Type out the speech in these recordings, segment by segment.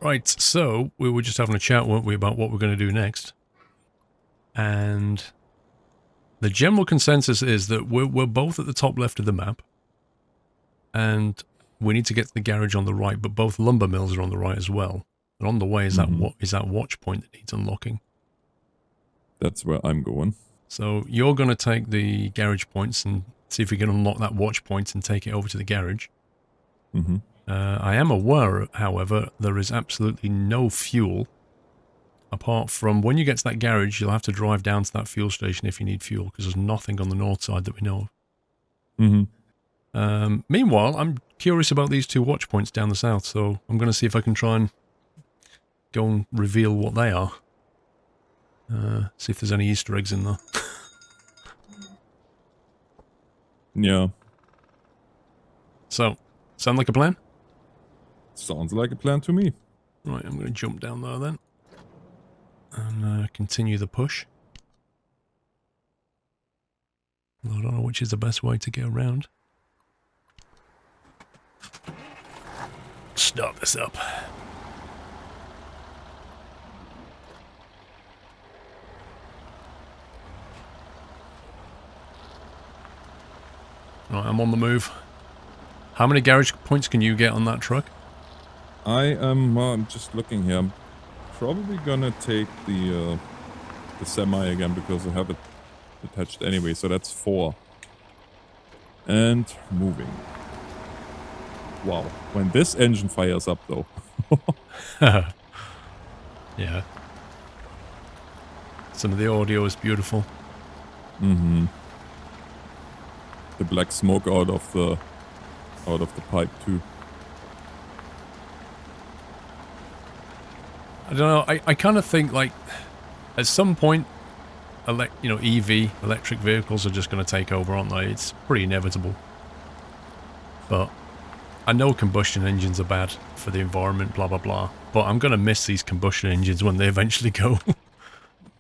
Right, so we were just having a chat, weren't we, about what we're going to do next. And the general consensus is that we're both at the top left of the map. And we need to get to the garage on the right, but both lumber mills are on the right as well. And on the way is that watch point that needs unlocking. That's where I'm going. So you're going to take the garage points and see if we can unlock that watch point and take it over to the garage. Mm-hmm. I am aware, however, there is absolutely no fuel. Apart from when you get to that garage, you'll have to drive down to that fuel station if you need fuel, because there's nothing on the north side that we know of. Mm-hmm. Meanwhile, I'm curious about these two watch points down the south, so I'm going to see if I can try and go and reveal what they are. See if there's any Easter eggs in there. Yeah. So, sound like a plan? Sounds like a plan to me. Right, I'm going to jump down there then. And continue the push. I don't know which is the best way to get around. Start this up. Right, I'm on the move. How many garage points can you get on that truck? I'm just looking here. I'm probably gonna take the semi again because I have it attached anyway, so that's 4. And moving. Wow. When this engine fires up though. Yeah. Some of the audio is beautiful. Mm-hmm. The black smoke out of the pipe too. I don't know, I kind of think, like, at some point, EV, electric vehicles are just going to take over, aren't they? It's pretty inevitable. But I know combustion engines are bad for the environment, blah, blah, blah. But I'm going to miss these combustion engines when they eventually go.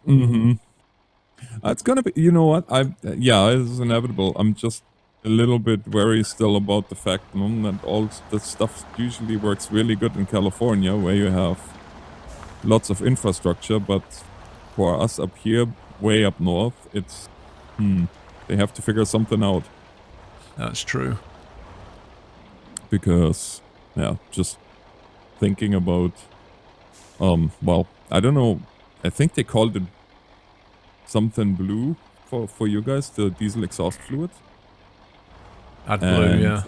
Mm-hmm. It's gonna be, you know what, yeah, it's inevitable. I'm just a little bit worried still about the fact that all the stuff usually works really good in California, where you have lots of infrastructure, but for us up here, way up north, it's, they have to figure something out. That's true. Because, yeah, just thinking about, well, I don't know, I think they called it something blue for you guys, the diesel exhaust fluid. AdBlue, yeah.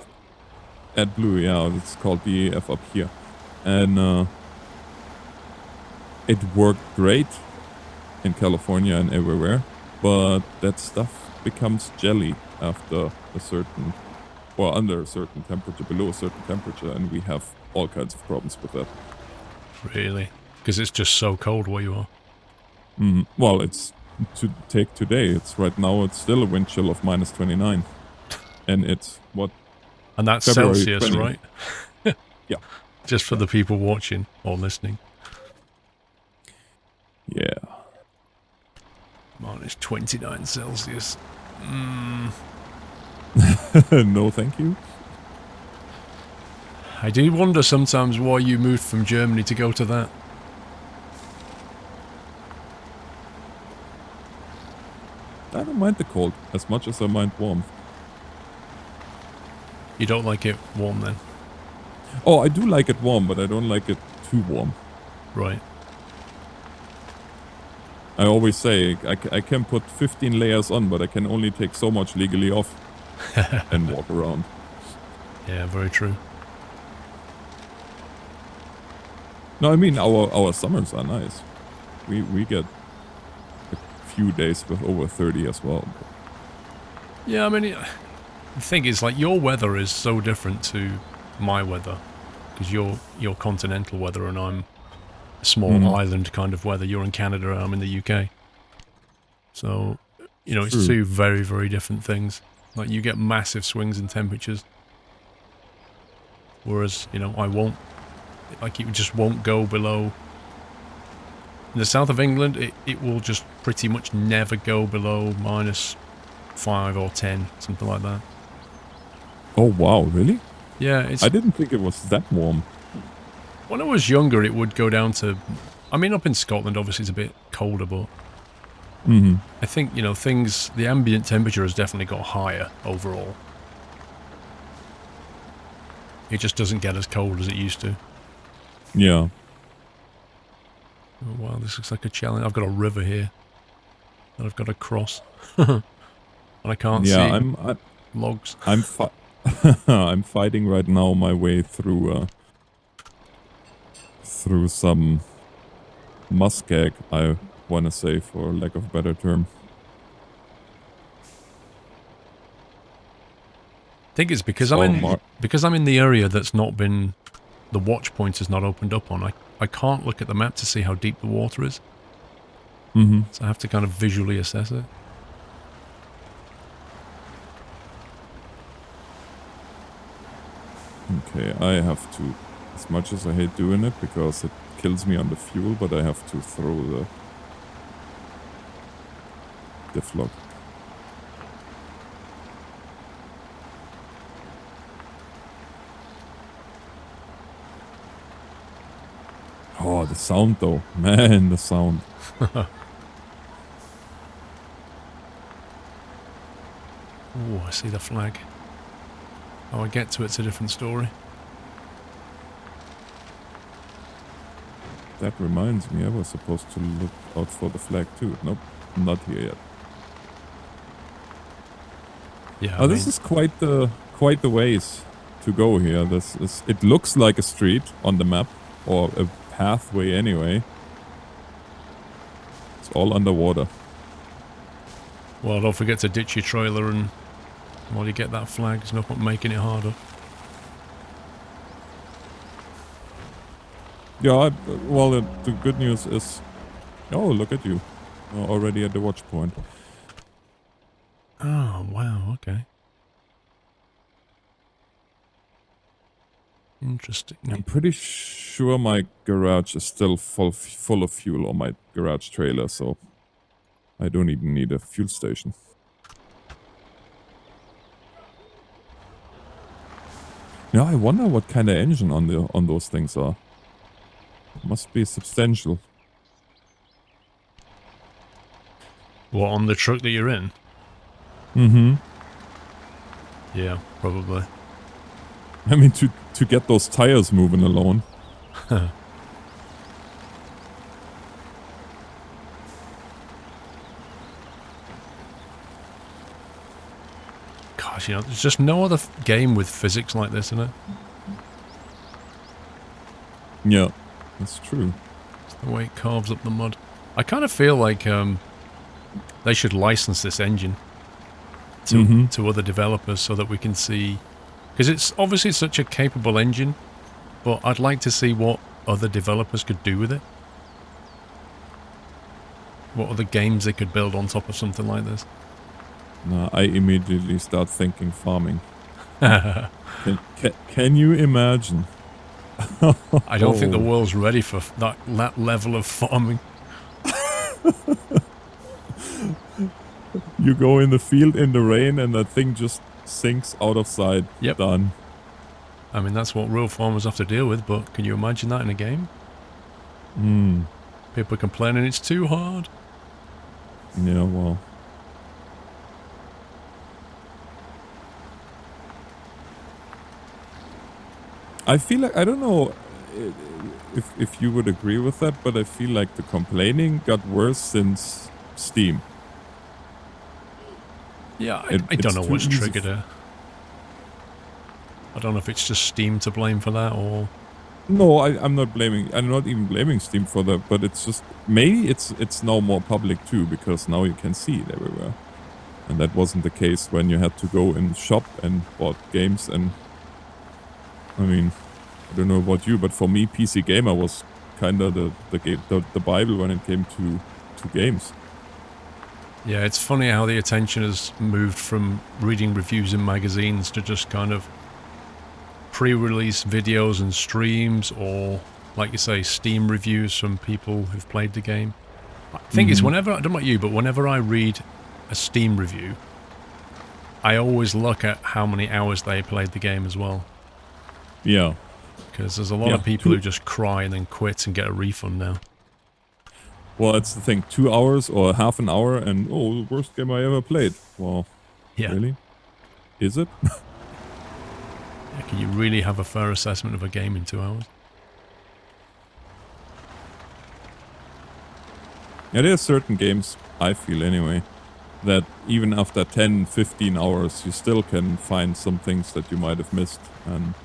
AdBlue, yeah, it's called DEF up here. And it worked great in California and everywhere, but that stuff becomes jelly after a certain, or under a certain temperature, below a certain temperature, and we have all kinds of problems with that. Really? Because it's just so cold where you are. Well, it's to take today. It's right now. It's still a wind chill of -29, and it's what? And that's February Celsius, 20. right? Yeah. Just for the people watching or listening. Yeah. -29 Celsius. No, thank you. I do wonder sometimes why you moved from Germany to go to that. I don't mind the cold as much as I mind warm. You don't like it warm then? Oh, I do like it warm, but I don't like it too warm. Right. I always say I can put 15 layers on, but I can only take so much legally off and walk around. Yeah, very true. No, I mean our summers are nice. We get a few days with over 30 as well. Yeah, I mean, the thing is, like, your weather is so different to my weather, because you're continental weather and I'm small island kind of weather. You're in Canada and I'm in the UK. So, you know, it's two very, very different things. Like, you get massive swings in temperatures. Whereas, you know, I won't. Like, it just won't go below. In the south of England, it will just pretty much never go below -5 or 10, something like that. Oh, wow, really? Yeah, it's... I didn't think it was that warm. When I was younger, it would go down to... I mean, up in Scotland, obviously, it's a bit colder, but... I think, you know, the ambient temperature has definitely got higher overall. It just doesn't get as cold as it used to. Yeah. Oh, wow, this looks like a challenge. I've got a river here that I've got to cross. And I can't see logs. I'm I'm fighting right now my way through through some muskeg, I want to say, for lack of a better term. I think it's because I'm in the area that's not been... The watch point is not opened up on. I can't look at the map to see how deep the water is. So I have to kind of visually assess it. Okay, I have to, as much as I hate doing it because it kills me on the fuel, but I have to throw the diff log. Oh, the sound though. Man, the sound. Oh, I see the flag. How I get to it's a different story. That reminds me, I was supposed to look out for the flag too. Nope, not here yet. Yeah. Oh, this is quite the ways to go here. It looks like a street on the map, or a pathway anyway. It's all underwater. Well, don't forget to ditch your trailer, and while you get that flag, there's no point making it harder. Yeah, well, the good news is... Oh, look at you. You're already at the watch point. Oh, wow, okay. Interesting. I'm pretty sure my garage is still full of fuel on my garage trailer, so I don't even need a fuel station. Yeah, I wonder what kind of engine on those things are. Must be substantial. What, on the truck that you're in? Yeah, probably. I mean, to get those tires moving alone. Gosh, you know, there's just no other game with physics like this in it. Yeah, that's true. It's the way it carves up the mud. I kind of feel like they should license this engine to other developers so that we can see... Because it's obviously such a capable engine, but I'd like to see what other developers could do with it. What other games they could build on top of something like this. No, I immediately start thinking farming. Can you imagine? I don't think the world's ready for that level of farming. You go in the field in the rain and that thing just sinks out of sight. Yep. Done. I mean, that's what real farmers have to deal with, but can you imagine that in a game? People complaining it's too hard. Yeah, well. I feel like, I don't know if you would agree with that, but I feel like the complaining got worse since Steam. Yeah, I don't know what's triggered it. I don't know if it's just Steam to blame for that, or... No, I'm not even blaming Steam for that, but it's just, maybe it's now more public too, because now you can see it everywhere. And that wasn't the case when you had to go and shop and bought games, and I mean, I don't know about you, but for me, PC Gamer was kind of the Bible when it came to games. Yeah, it's funny how the attention has moved from reading reviews in magazines to just kind of pre-release videos and streams, or, like you say, Steam reviews from people who've played the game. I think it's whenever, I don't know about you, but whenever I read a Steam review, I always look at how many hours they played the game as well. Yeah. Because there's a lot of people who just cry and then quit and get a refund now. Well, that's the thing. 2 hours or half an hour and, oh, the worst game I ever played. Well, Yeah. really? Is it? Yeah, can you really have a fair assessment of a game in 2 hours? Yeah, there are certain games, I feel anyway, that even after 10, 15 hours, you still can find some things that you might have missed. And,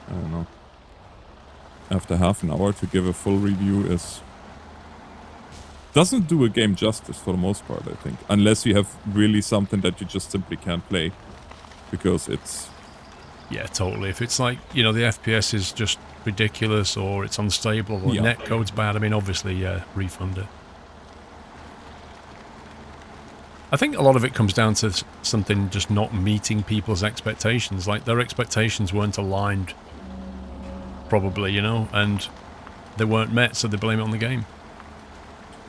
I don't know. After half an hour to give a full review is... doesn't do a game justice for the most part, I think. Unless you have really something that you just simply can't play. Because it's... Yeah, totally. If it's like, you know, the FPS is just ridiculous or it's unstable or netcode's bad, I mean, obviously, yeah, refund it. I think a lot of it comes down to something just not meeting people's expectations. Like, their expectations weren't aligned, probably, you know, and they weren't met, so they blame it on the game.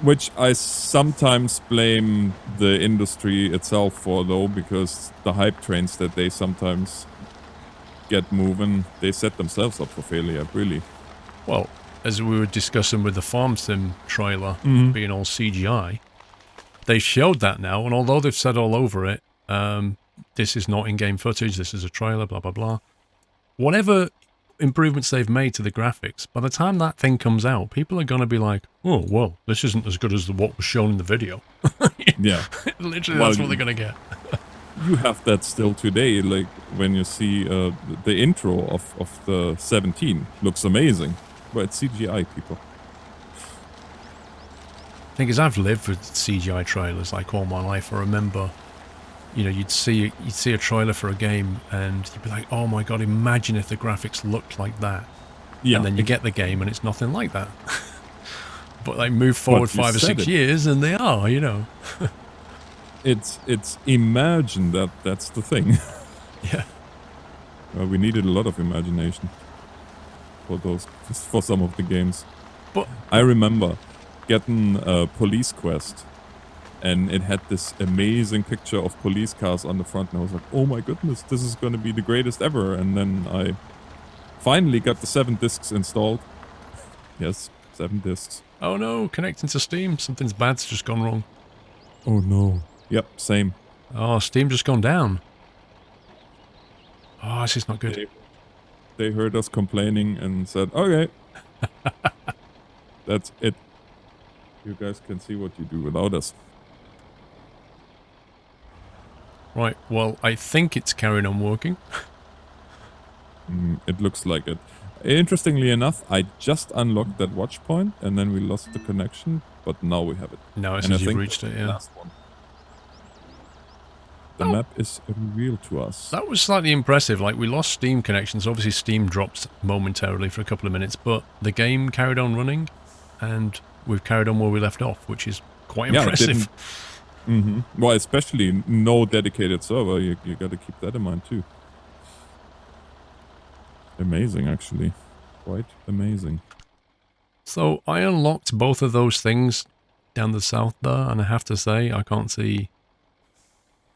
Which I sometimes blame the industry itself for, though, because the hype trains that they sometimes get moving, they set themselves up for failure, really. Well, as we were discussing with the Farm Sim trailer being all CGI, they showed that now, and although they've said all over it, this is not in-game footage, this is a trailer, blah, blah, blah. Whatever improvements they've made to the graphics, by the time that thing comes out, people are going to be like, oh, well, this isn't as good as what was shown in the video. Yeah. Literally, that's what they're going to get. You have that still today, like, when you see the intro of the 17. Looks amazing. But it's CGI, people. Thing is, I've lived with CGI trailers, like, all my life. I remember... You know, you'd see a trailer for a game and you'd be like, oh my god, imagine if the graphics looked like that. Yeah. And then you get the game and it's nothing like that. But like move forward 5 or 6 years and they are, you know. It's imagine that's the thing. Yeah. Well, we needed a lot of imagination for some of the games. But I remember getting a Police Quest. And it had this amazing picture of police cars on the front. And I was like, oh my goodness, this is going to be the greatest ever. And then I finally got the 7 discs installed. Yes, 7 discs. Oh no, connecting to Steam. Something's bad's just gone wrong. Oh no. Yep, same. Oh, Steam just gone down. Oh, this is not good. They heard us complaining and said, okay. That's it. You guys can see what you do without us. Right, well, I think it's carrying on working. It looks like it. Interestingly enough, I just unlocked that watch point and then we lost the connection, but now we have it. No, it's as you've reached it, yeah. Last one. The map is real to us. That was slightly impressive. Like, we lost Steam connections. Obviously, Steam dropped momentarily for a couple of minutes, but the game carried on running and we've carried on where we left off, which is quite impressive. Well, especially no dedicated server. You got to keep that in mind too. Amazing, actually. Quite amazing. So I unlocked both of those things down the south there, and I have to say I can't see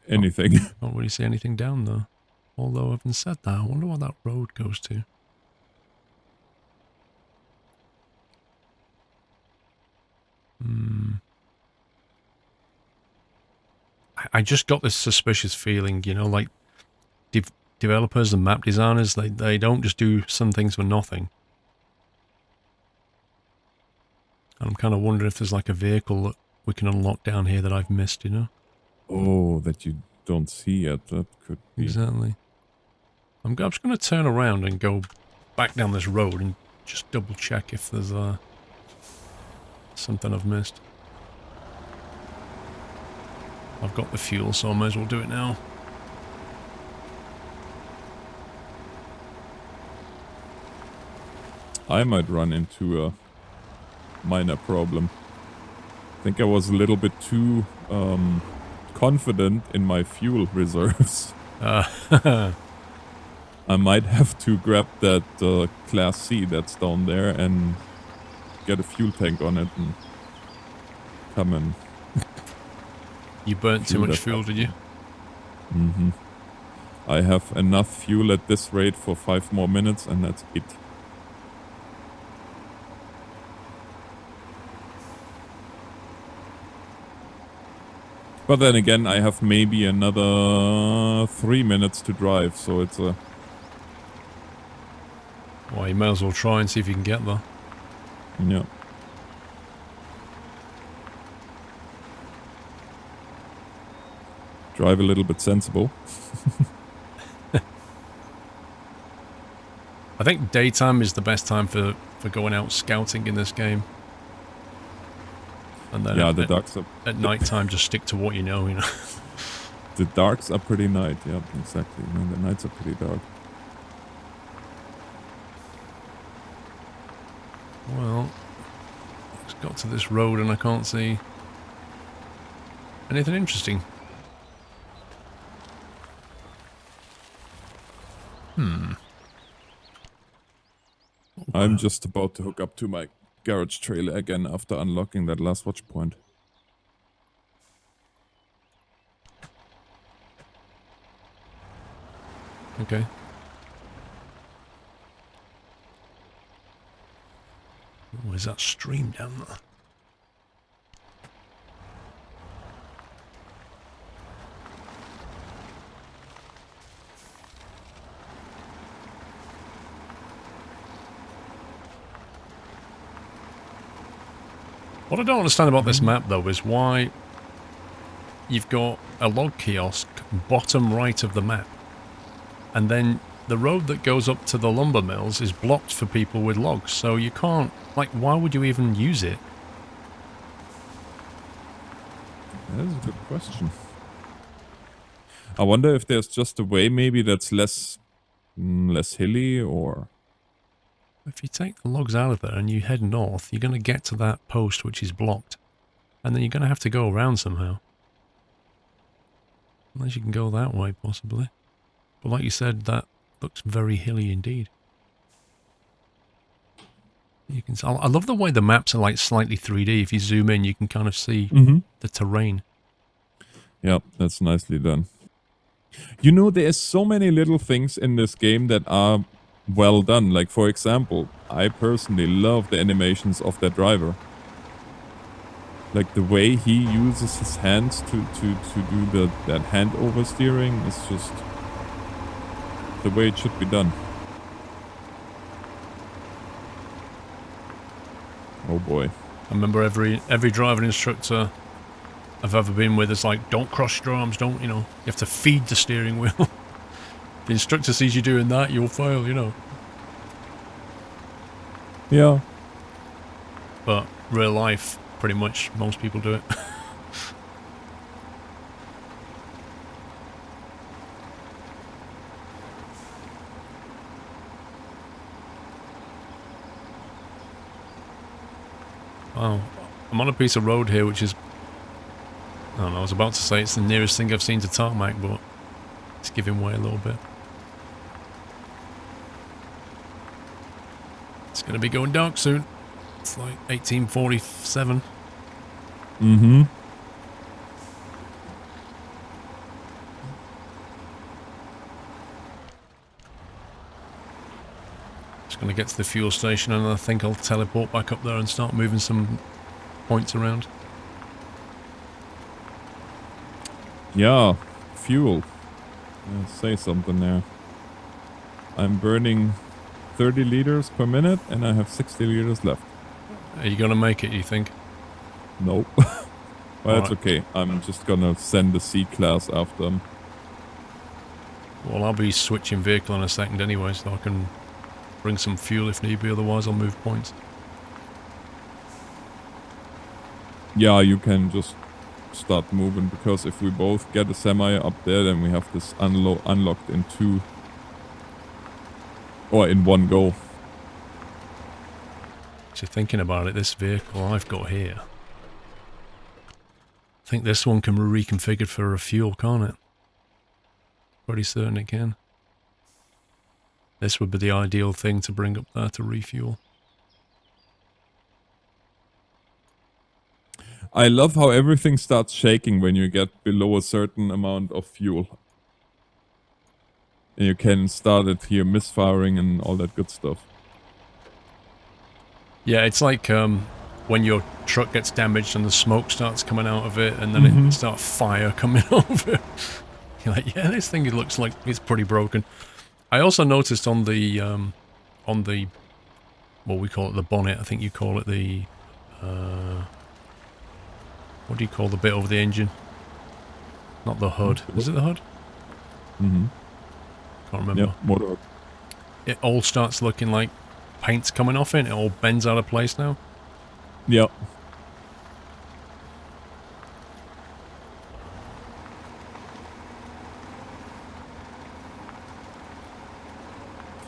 anything. I don't really see anything down there. Although having said that, I wonder what that road goes to. I just got this suspicious feeling, you know, like developers and map designers, they don't just do some things for nothing. And I'm kind of wondering if there's like a vehicle that we can unlock down here that I've missed, you know? Oh, that you don't see yet. That could be. Exactly. I'm just going to turn around and go back down this road and just double check if there's something I've missed. I've got the fuel, so I may as well do it now. I might run into a minor problem. I think I was a little bit too confident in my fuel reserves. I might have to grab that Class C that's down there and get a fuel tank on it and come in. You burnt too much fuel, did you? I have enough fuel at this rate for 5 more minutes, and that's it. But then again, I have maybe another 3 minutes to drive, so it's a... Well, you may as well try and see if you can get there. Yeah. Drive a little bit sensible. I think daytime is the best time for going out scouting in this game. And then Yeah, the darks are... at night time, just stick to what you know, you know. The darks are pretty night, yeah, exactly. I mean, the nights are pretty dark. Well, it's got to this road and I can't see anything interesting. I'm just about to hook up to my garage trailer again after unlocking that last watch point. Okay. Oh, is that stream down there? What I don't understand about this map, though, is why you've got a log kiosk bottom right of the map. And then the road that goes up to the lumber mills is blocked for people with logs. So you can't... Like, why would you even use it? That is a good question. I wonder if there's just a way maybe that's less hilly, or... If you take the logs out of there and you head north, you're going to get to that post which is blocked. And then you're going to have to go around somehow. Unless you can go that way, possibly. But like you said, that looks very hilly indeed. You can. I love the way the maps are like slightly 3D. If you zoom in, you can kind of see the terrain. Yeah, that's nicely done. You know, there's so many little things in this game that are well done. Like, for example, I personally love the animations of that driver. Like, the way he uses his hands to do that hand oversteering is just the way it should be done. Oh boy. I remember every driving instructor I've ever been with is like, don't cross your arms, don't, you know, you have to feed the steering wheel. The instructor sees you doing that, you'll fail, you know. Yeah. But real life, pretty much, most people do it. Wow. I'm on a piece of road here which is... I don't know, I was about to say it's the nearest thing I've seen to tarmac, but it's giving way a little bit. It's going to be going dark soon. It's like 1847. Mm-hmm. Just going to get to the fuel station and I think I'll teleport back up there and start moving some points around. Yeah, fuel. Say something there. I'm burning 30 liters per minute and I have 60 liters left. Are you going to make it, you think? Nope. Well, that's Alright. okay. I'm just gonna send the C-Class after them. Well, I'll be switching vehicle in a second anyway, so I can bring some fuel if need be, otherwise I'll move points. Yeah, you can just start moving, because if we both get a semi up there, then we have this unlocked in two... or in one go. So thinking about it, this vehicle I've got here, I think this one can be reconfigured for a fuel, can't it? Pretty certain it can. This would be the ideal thing to bring up there to refuel. I love how everything starts shaking when you get below a certain amount of fuel. And you can start it here misfiring and all that good stuff. Yeah, it's like when your truck gets damaged and the smoke starts coming out of it, and then Mm-hmm. it starts fire coming off it. You're like, yeah, this thing looks like it's pretty broken. I also noticed on the well, we call it the bonnet. I think you call it the what do you call the bit over the engine? Not the hood. Is it the hood? Mm-hmm. Can't remember. Yep, motor. It all starts looking like paint's coming off it. It all bends out of place now. Yep.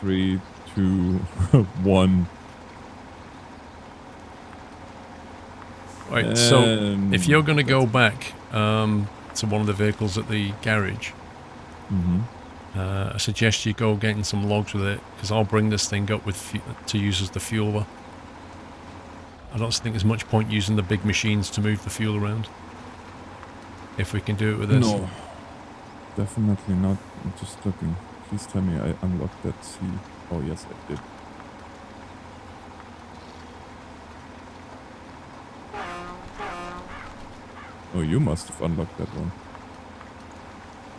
Three, two, one. Right, so if you're going to go back to one of the vehicles at the garage, I suggest you go getting some logs with it, because I'll bring this thing up with to use as the fueler. I don't think there's much point using the big machines to move the fuel around, if we can do it with this. No, definitely not. I'm just looking. Please tell me I unlocked that C. Oh yes, I did. Oh, you must have unlocked that one.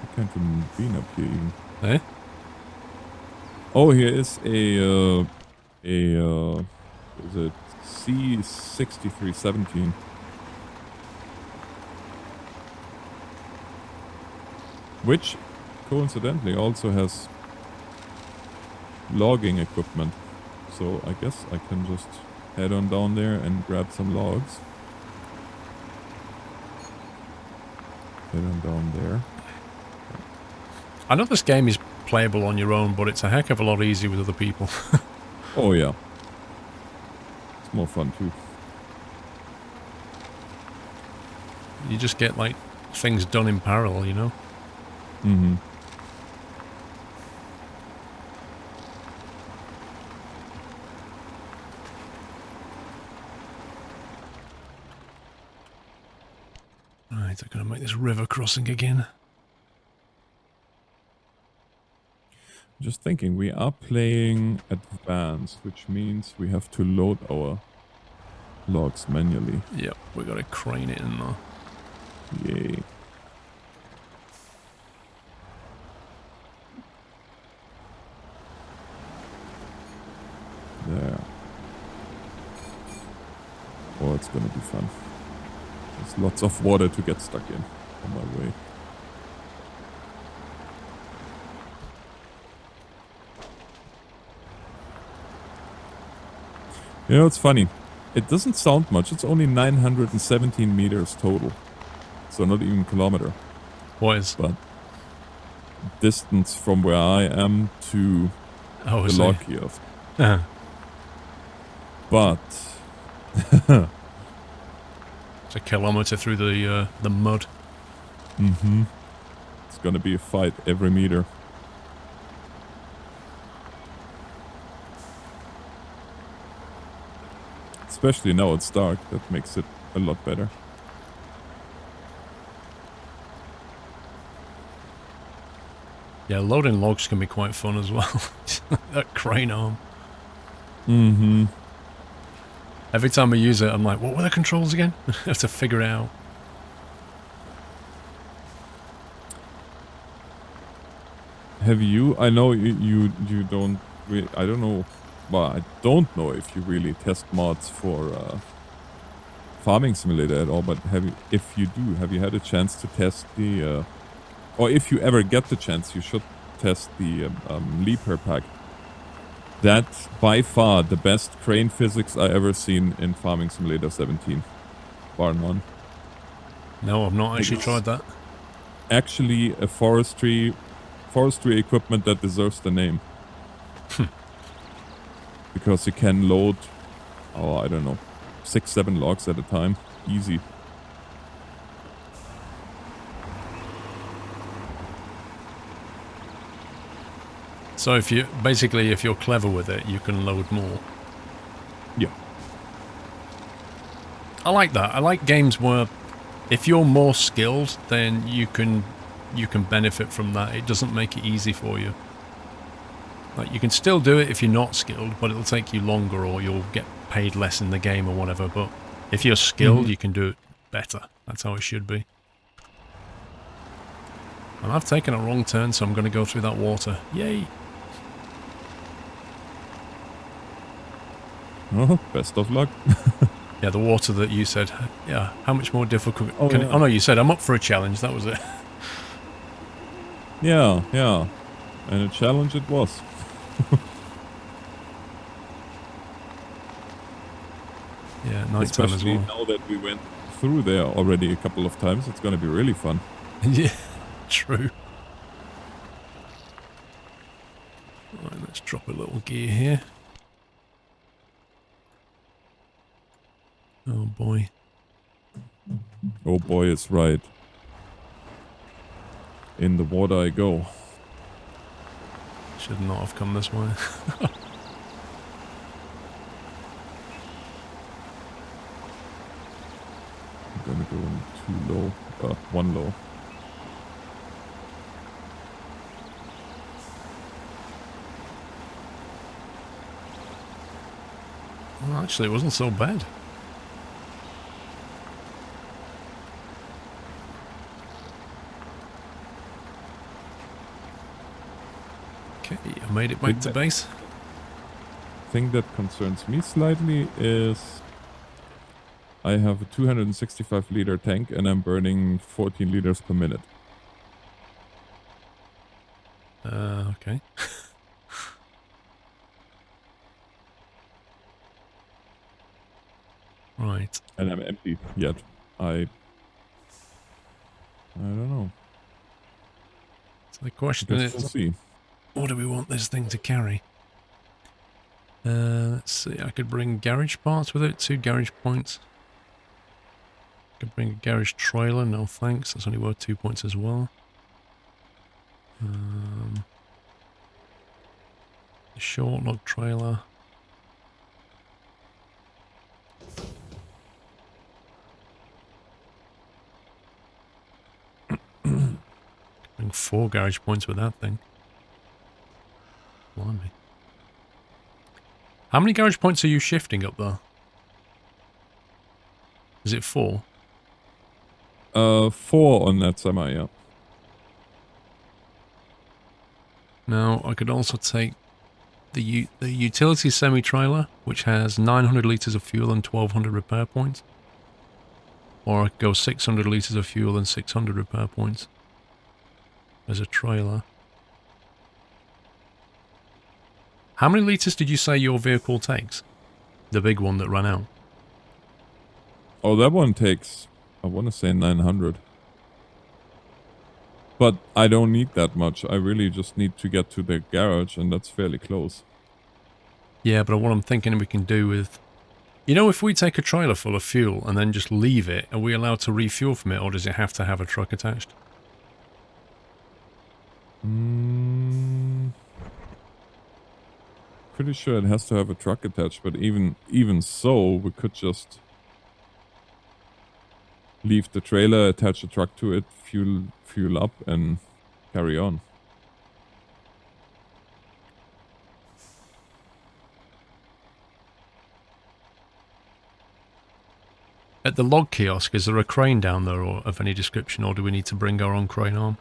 I can't even be up here even. Eh? Oh, here is is it C6317? Which, coincidentally, also has logging equipment. So I guess I can just head on down there and grab some logs. Head on down there. I know this game is playable on your own, but it's a heck of a lot easier with other people. Oh yeah. It's more fun too. You just get, like, things done in parallel, you know? Mm-hmm. Right, I'm going to make this river crossing again. Just thinking, we are playing advanced, which means we have to load our logs manually. Yep, we got to crane it in there. Yay. There. Oh, it's gonna be fun. There's lots of water to get stuck in on my way. You know, it's funny. It doesn't sound much. It's only 917 meters total. So not even kilometer. What is? But distance from where I am to the log kiosk. But it's a kilometer through the mud. Mm-hmm. It's gonna be a fight every meter. Especially now it's dark. That makes it a lot better. Yeah, loading logs can be quite fun as well. That crane arm. Mm-hmm. Every time I use it, I'm like, what were the controls again? I have to figure it out. Have you? I know you don't. I don't know. Well, I don't know if you really test mods for Farming Simulator at all. But if you do, have you had a chance to test the? Or if you ever get the chance, you should test the Leaper pack. That's by far the best crane physics I ever seen in Farming Simulator 17. Bar none. No, I've not actually tried that. Actually, a forestry equipment that deserves the name. Because you can load, I don't know, 6-7 logs at a time. Easy. So if you're clever with it, you can load more. Yeah. I like that. I like games where if you're more skilled, then you can benefit from that. It doesn't make it easy for you. Like, you can still do it if you're not skilled, but it'll take you longer or you'll get paid less in the game or whatever. But if you're skilled, you can do it better. That's how it should be. And I've taken a wrong turn, so I'm going to go through that water. Yay! Oh, best of luck. Yeah, the water that you said. Yeah, how much more difficult Oh, can yeah. it... Oh, no, you said I'm up for a challenge. That was it. Yeah, yeah. And a challenge it was. Yeah, night time as Especially well. now that we went through there already a couple of times. It's going to be really fun. Yeah, true. Right, let's drop a little gear here. Oh boy. Oh boy, it's right. In the water I go. Should not have come this way. I'm gonna go in too low. One low. Well, actually, it wasn't so bad. Okay, I made it back to base. Thing that concerns me slightly is I have a 265 liter tank and I'm burning 14 liters per minute. Okay. Right. And I'm empty yet. I don't know. So the question Guess we'll is, see. what do we want this thing to carry? Let's see, I could bring garage parts with it, 2 garage points. Could bring a garage trailer, no thanks, that's only worth 2 points as well. A short log trailer. Bring 4 garage points with that thing. Blimey. How many garage points are you shifting up there? Is it 4? 4 on that semi, yeah. Now, I could also take the utility semi-trailer, which has 900 litres of fuel and 1200 repair points. Or I could go 600 litres of fuel and 600 repair points as a trailer. How many litres did you say your vehicle takes? The big one that ran out. Oh, that one takes, I want to say 900. But I don't need that much. I really just need to get to the garage, and that's fairly close. Yeah, but what I'm thinking we can do with... You know, if we take a trailer full of fuel and then just leave it, are we allowed to refuel from it, or does it have to have a truck attached? Pretty sure it has to have a truck attached, but even so, we could just leave the trailer, attach a truck to it, fuel up, and carry on. At the log kiosk, is there a crane down there or of any description, or do we need to bring our own crane arm?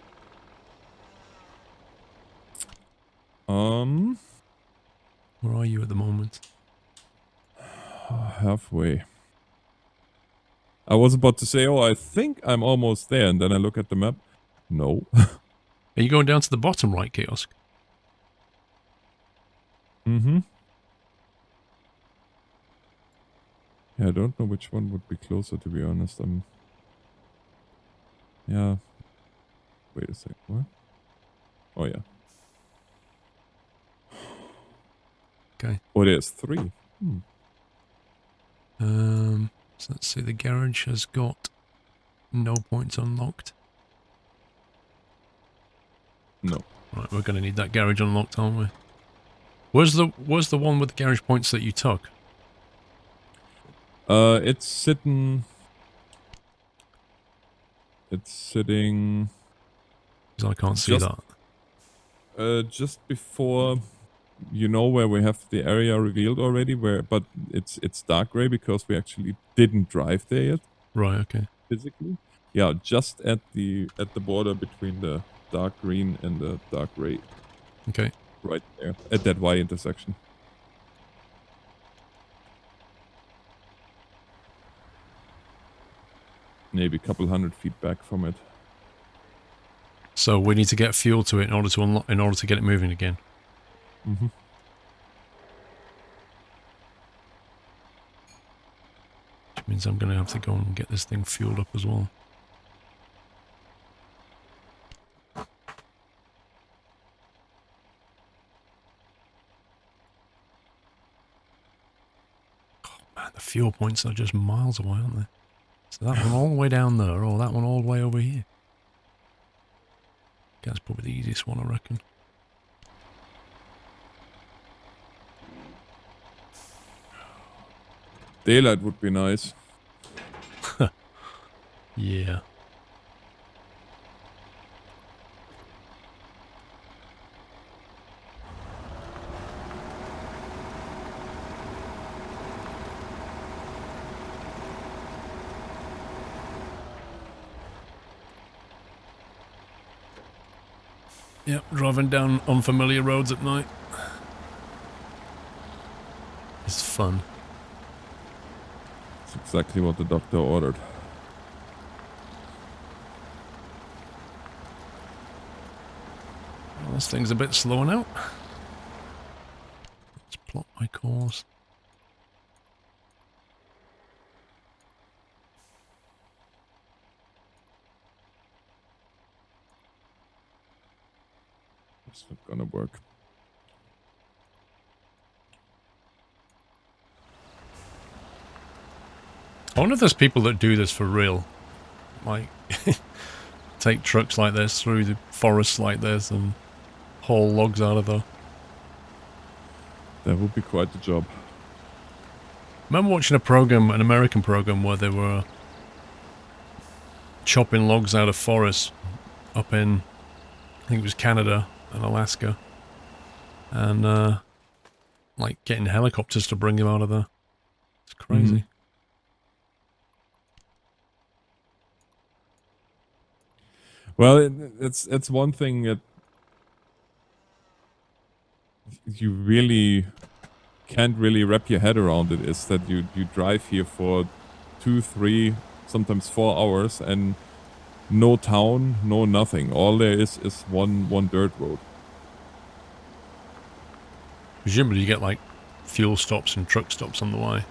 Where are you at the moment? Halfway. I was about to say, oh, I think I'm almost there, and then I look at the map. No. Are you going down to the bottom right kiosk? Mm-hmm. Yeah, I don't know which one would be closer, to be honest. Yeah. Wait a sec. What? Oh, yeah. Okay. Oh, there's 3. So let's see, the garage has got no points unlocked. No. Right, we're going to need that garage unlocked, aren't we? Where's the one with the garage points that you took? It's sitting... It's sitting... Because I can't see that. Just before you know where we have the area revealed already, but it's dark gray because we actually didn't drive there yet Right, okay. physically. Yeah, just at the border between the dark green and the dark gray, Okay. right there at that Y intersection. Maybe a couple 100 feet back from it. So we need to get fuel to it in order to unlock, in order to get it moving again. Mm-hmm. Which means I'm going to have to go and get this thing fueled up as well. Oh, man, the fuel points are just miles away, aren't they? So that one all the way down there, or that one all the way over here. That's probably the easiest one, I reckon. Daylight would be nice. Yeah. Yep, driving down unfamiliar roads at night. It's fun. It's exactly what the doctor ordered. Well, this thing's a bit slow now. Let's plot my course. It's not gonna work. I wonder if there's people that do this for real. Like, take trucks like this through the forests like this and haul logs out of there. That would be quite the job. Remember watching a program, an American program, where they were chopping logs out of forests up in, I think it was Canada and Alaska, and like getting helicopters to bring them out of there. It's crazy. Well, it's one thing that you really can't really wrap your head around it, is that you drive here for 2, 3, sometimes 4 hours and no town, no nothing. All there is one dirt road. Presumably you get like fuel stops and truck stops on the way.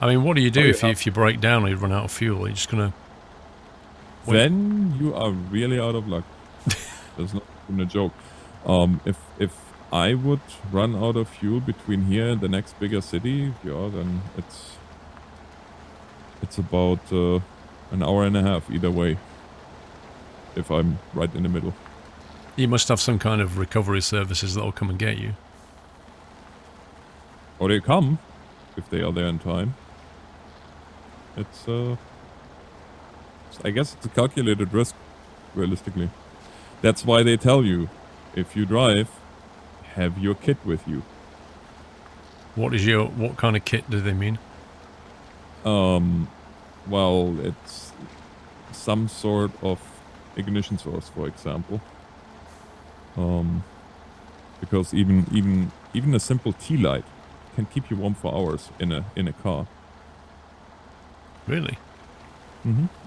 I mean, what do you do if you break down or you run out of fuel? Are you just gonna wait? Then you are really out of luck. That's not even a joke. If I would run out of fuel between here and the next bigger city, yeah, then it's about an hour and a half either way. If I'm right in the middle. You must have some kind of recovery services that'll come and get you. Or they come, if they are there in time. It's I guess it's a calculated risk, realistically. That's why they tell you, if you drive, have your kit with you. What kind of kit do they mean? Well, it's some sort of ignition source, for example. Because even a simple tea light can keep you warm for hours in a car. Really?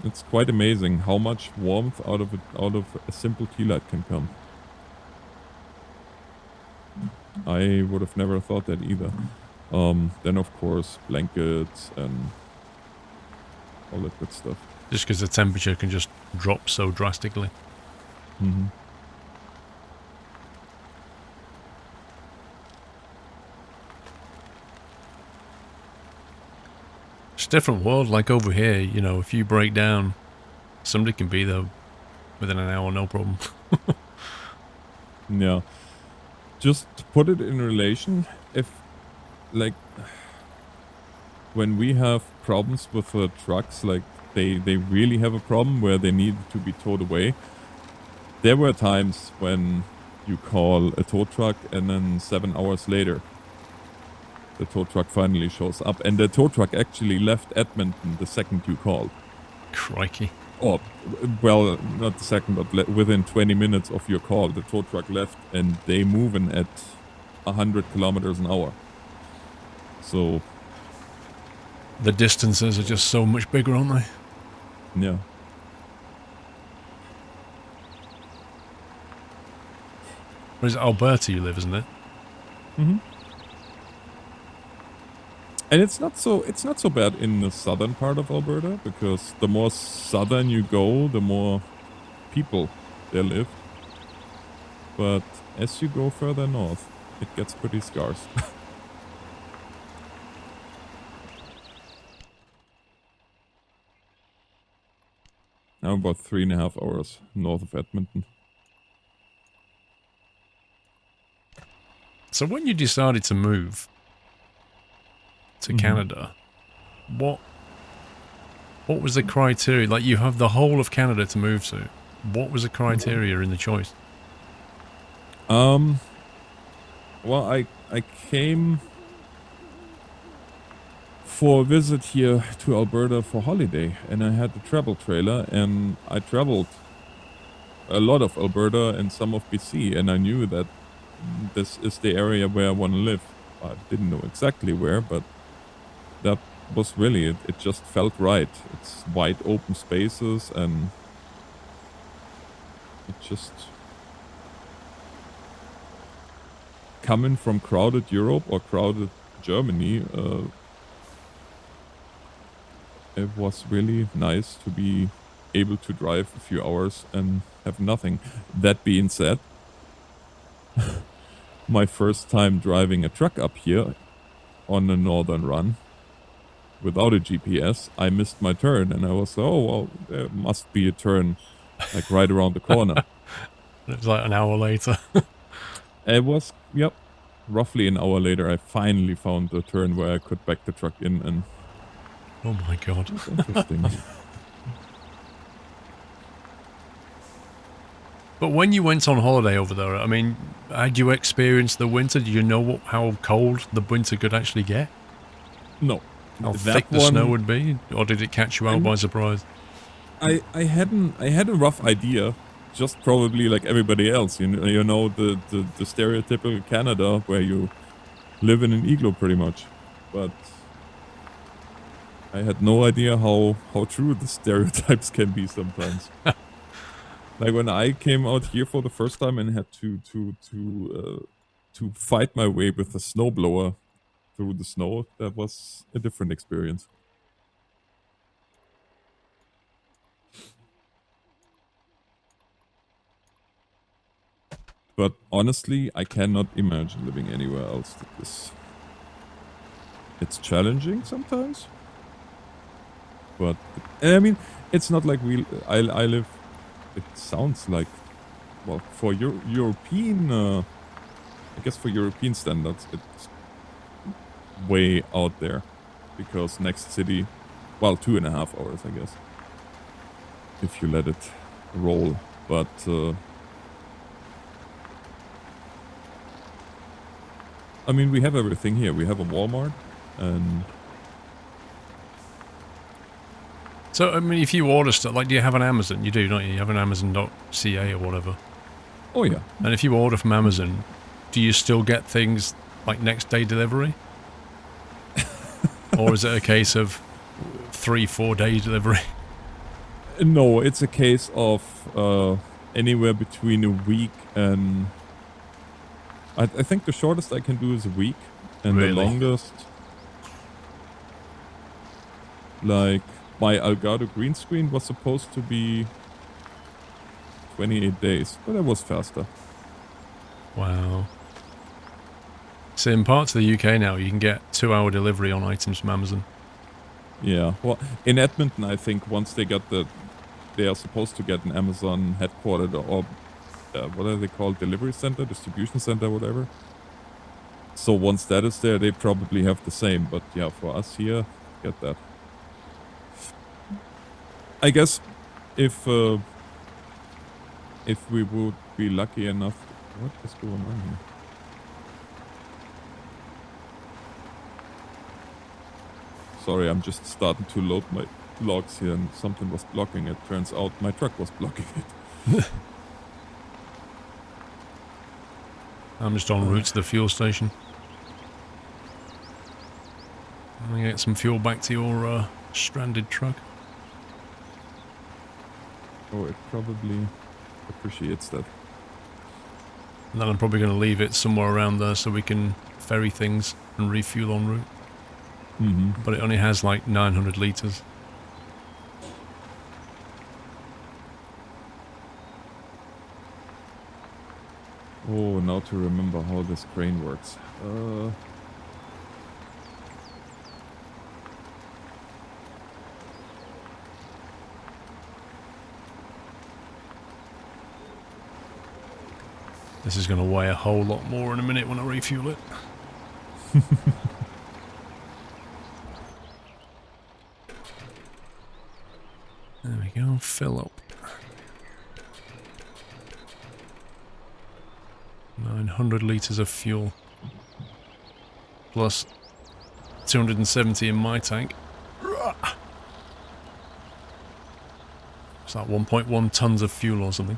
It's quite amazing how much warmth out of a simple tea light can come. I would have never thought that either. Then of course blankets and all that good stuff. Just because the temperature can just drop so drastically. It's a different world. Like over here, you know, if you break down, somebody can be there within an hour, no problem. Yeah. Just to put it in relation, if, like, when we have problems with trucks, like, they really have a problem where they need to be towed away, there were times when you call a tow truck and then 7 hours later, the tow truck finally shows up. And the tow truck actually left Edmonton the second you called. Crikey. Or, well, not the second, but within 20 minutes of your call, the tow truck left and they moving at 100 kilometers an hour. So... the distances are just so much bigger, aren't they? yeah. Or is it Alberta you live, isn't it? Mm-hmm. And it's not so bad in the southern part of Alberta, because the more southern you go, the more people there live. But as you go further north, it gets pretty scarce. Now about 3.5 hours north of Edmonton. So when you decided to move to Canada, what was the criteria? Like, you have the whole of Canada to move to. What was the criteria in the choice? Well, I came for a visit here to Alberta for holiday, and I had the travel trailer, and I traveled a lot of Alberta and some of BC, and I knew that this is the area where I want to live. I didn't know exactly where, but that was really it. It just felt right. It's wide open spaces, and it just... coming from crowded Europe or crowded Germany, it was really nice to be able to drive a few hours and have nothing. That being said, my first time driving a truck up here on the northern run without a GPS, I missed my turn, and I was, oh, well, there must be a turn like right around the corner. It was like an hour later. It was, yep, roughly an hour later, I finally found the turn where I could back the truck in, and... oh my god. That's interesting. But when you went on holiday over there, I mean, had you experienced the winter? Did you know how cold the winter could actually get? No. How thick the snow would be? Or did it catch you out by surprise? I had a rough idea, just probably like everybody else. You know the stereotypical Canada where you live in an igloo pretty much. But I had no idea how true the stereotypes can be sometimes. Like when I came out here for the first time and had to fight my way with a snowblower through the snow, that was a different experience. But honestly, I cannot imagine living anywhere else like this. It's challenging sometimes, but I mean, it's not like I live. It sounds like, well, for European, I guess for European standards, it's way out there, because next city, well, 2.5 hours, I guess, if you let it roll. But I mean, we have everything here. We have a Walmart, and so, I mean, if you order stuff, like, do you have an Amazon? You do, don't you? You have an Amazon.ca or whatever. oh yeah. And if you order from Amazon, do you still get things like next day delivery? Or is it a case of 3-4 day delivery? No, it's a case of anywhere between a week and... I think the shortest I can do is a week, and Really? the longest, like my Elgato green screen was supposed to be 28 days, but it was faster. Wow. So in parts of the UK now, you can get 2-hour delivery on items from Amazon. Yeah, well, in Edmonton, I think once they are supposed to get an Amazon headquartered, or what are they called? Delivery center, distribution center, whatever. So once that is there, they probably have the same. But yeah, for us here, get that. I guess if if we would be lucky enough to, what is going on here? Sorry, I'm just starting to load my logs here and something was blocking it. Turns out my truck was blocking it. I'm just en route to the fuel station. I'm gonna get some fuel back to your stranded truck. Oh, it probably appreciates that. And then I'm probably going to leave it somewhere around there so we can ferry things and refuel en route. But it only has like 900 litres. Oh, now to remember how this crane works. This is going to weigh a whole lot more in a minute when I refuel it. There we go, fill up. 900 litres of fuel. Plus 270 in my tank. It's like 1.1 tons of fuel or something.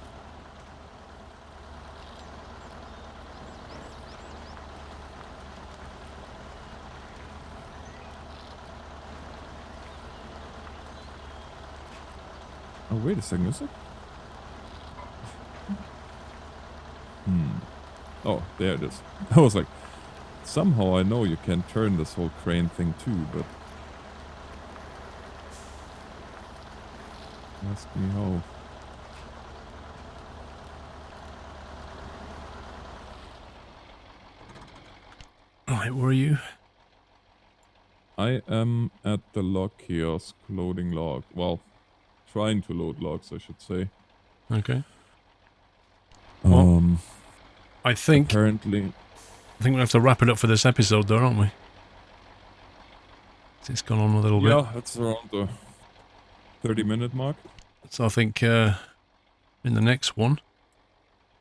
Oh, wait a second, is it? Oh, there it is. I was like, somehow I know you can turn this whole crane thing too, but... ask me how. Alright, where are you? I am at the log kiosk loading log. Well, trying to load logs, I should say. Okay. Well, I think apparently we have to wrap it up for this episode, though, aren't we? It's gone on a little bit. Yeah, it's around the 30-minute mark. So I think in the next one,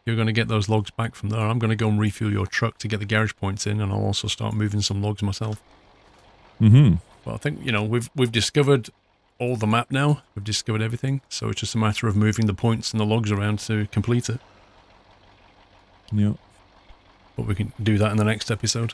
you're going to get those logs back from there. I'm going to go and refuel your truck to get the garage points in, and I'll also start moving some logs myself. But I think, you know, we've discovered all the map now. We've discovered everything. So it's just a matter of moving the points and the logs around to complete it. Yeah. But we can do that in the next episode.